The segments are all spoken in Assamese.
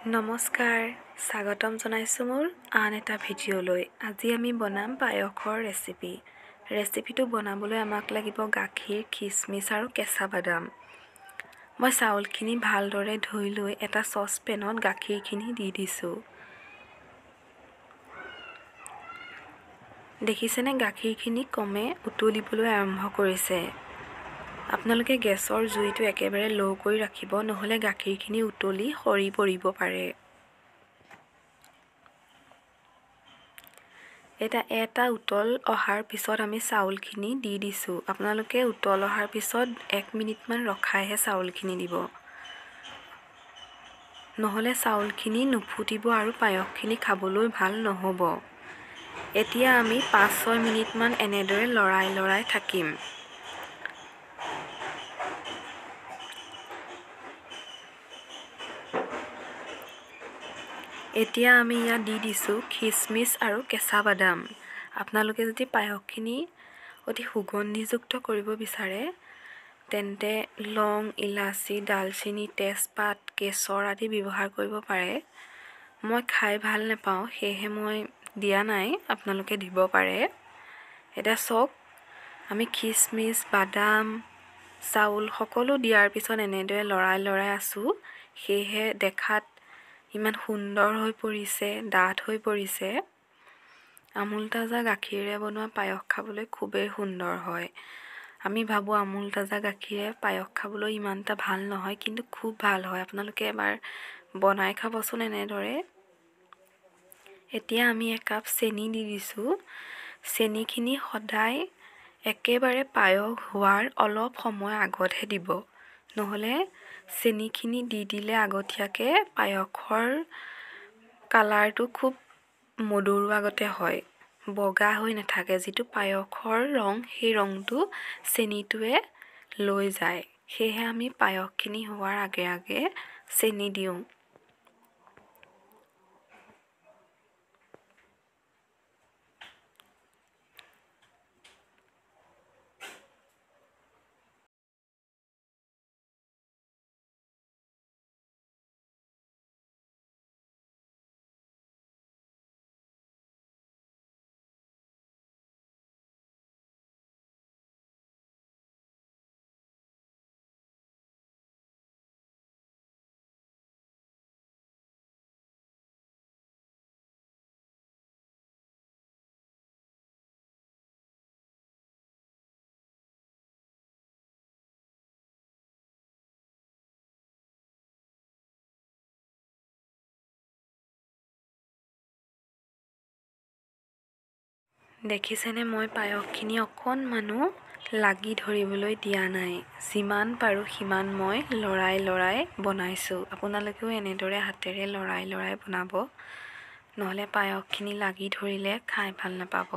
নমস্কাৰ স্বাগতম জনাইছো মোৰ আন এটা ভিডিঅ'লৈ। আজি আমি বনাম পায়সৰ ৰেচিপিটো বনাবলৈ আমাক লাগিব গাখীৰ, খিচমিচ আৰু কেঁচা বাদাম। মই চাউলখিনি ভালদৰে ধুই লৈ এটা চচপেনত গাখীৰখিনি দি দিছোঁ। দেখিছেনে গাখীৰখিনি কমে উতলিবলৈ আৰম্ভ কৰিছে। আপোনালোকে গেছৰ জুইটো একেবাৰে ল' কৰি ৰাখিব, নহ'লে গাখীৰখিনি উতলি সৰি পৰিব পাৰে। এটা উতল অহাৰ পিছত আমি চাউলখিনি দি দিছোঁ। আপোনালোকে উতল অহাৰ পিছত 1 মিনিটমান ৰখাইহে চাউলখিনি দিব, নহ'লে চাউলখিনি নুফুটিব আৰু পায়সখিনি খাবলৈ ভাল নহ'ব। এতিয়া আমি 5-6 মিনিটমান এনেদৰে লৰাই থাকিম। এতিয়া আমি ইয়াত দি দিছোঁ খিচমিচ আৰু কেঁচা বাদাম। আপোনালোকে যদি পায়সখিনি অতি সুগন্ধিযুক্ত কৰিব বিচাৰে তেন্তে লং, ইলাচি, ডালচেনি, তেজপাত, কেশৰ আদি ব্যৱহাৰ কৰিব পাৰে। মই খাই ভাল নাপাওঁ, সেয়েহে মই দিয়া নাই, আপোনালোকে দিব পাৰে। এতিয়া চাওক, আমি খিচমিচ, বাদাম, চাউল সকলো দিয়াৰ পিছত এনেদৰে লৰাই আছোঁ। সেয়েহে দেখাত ইমান সুন্দৰ হৈ পৰিছে, ডাঠ হৈ পৰিছে। আমুল তাজা গাখীৰেৰে বনোৱা পায়স খাবলৈ খুবেই সুন্দৰ হয়। আমি ভাবোঁ আমুল তাজা গাখীৰে পায়স খাবলৈ ইমান এটা ভাল নহয়, কিন্তু খুব ভাল হয়। আপোনালোকে এবাৰ বনাই খাবচোন এনেদৰে। এতিয়া আমি 1 কাপ চেনি দি দিছোঁ। চেনিখিনি সদায় একেবাৰে পায়স হোৱাৰ অলপ সময় আগতহে দিব, নহ'লে চেনিখিনি দি দিলে আগতীয়াকৈ পায়সৰ কালাৰটো খুব মধুৰ আগতে হয়, বগা হৈ নাথাকে। যিটো পায়সৰ ৰং, সেই ৰংটো চেনিটোৱে লৈ যায়। সেয়েহে আমি পায়সখিনি হোৱাৰ আগে চেনি দিওঁ। দেখিছেনে, মই পায়সখিনি অকণমানো লাগি ধৰিবলৈ দিয়া নাই। যিমান পাৰোঁ সিমান মই লৰাই বনাইছোঁ। আপোনালোকেও এনেদৰে হাতেৰে লৰাই বনাব, নহ'লে পায়সখিনি লাগি ধৰিলে খাই ভাল নাপাব।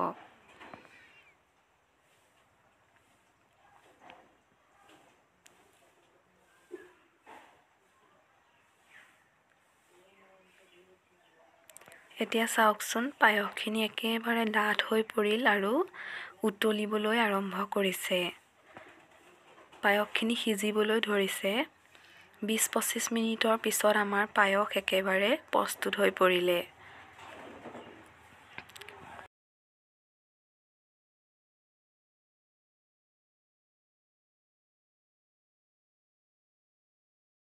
এতিয়া চাওকচোন, পায়সখিনি একেবাৰে ডাঠ হৈ পৰিল আৰু উতলিবলৈ আৰম্ভ কৰিছে। পায়সখিনি সিজিবলৈ ধৰিছে। 20-25 মিনিটৰ পিছত আমাৰ পায়স একেবাৰে প্ৰস্তুত হৈ পৰিলে।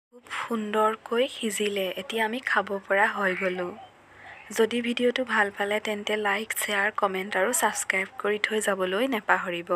খুব সুন্দৰকৈ সিজিলে। এতিয়া আমি খাব পৰা হৈ গ'লোঁ। যদি ভিডিঅ'টো ভাল পালে তেন্তে লাইক, শ্বেয়াৰ, কমেণ্ট আৰু ছাবস্ক্ৰাইব কৰি থৈ যাবলৈ নাপাহৰিব।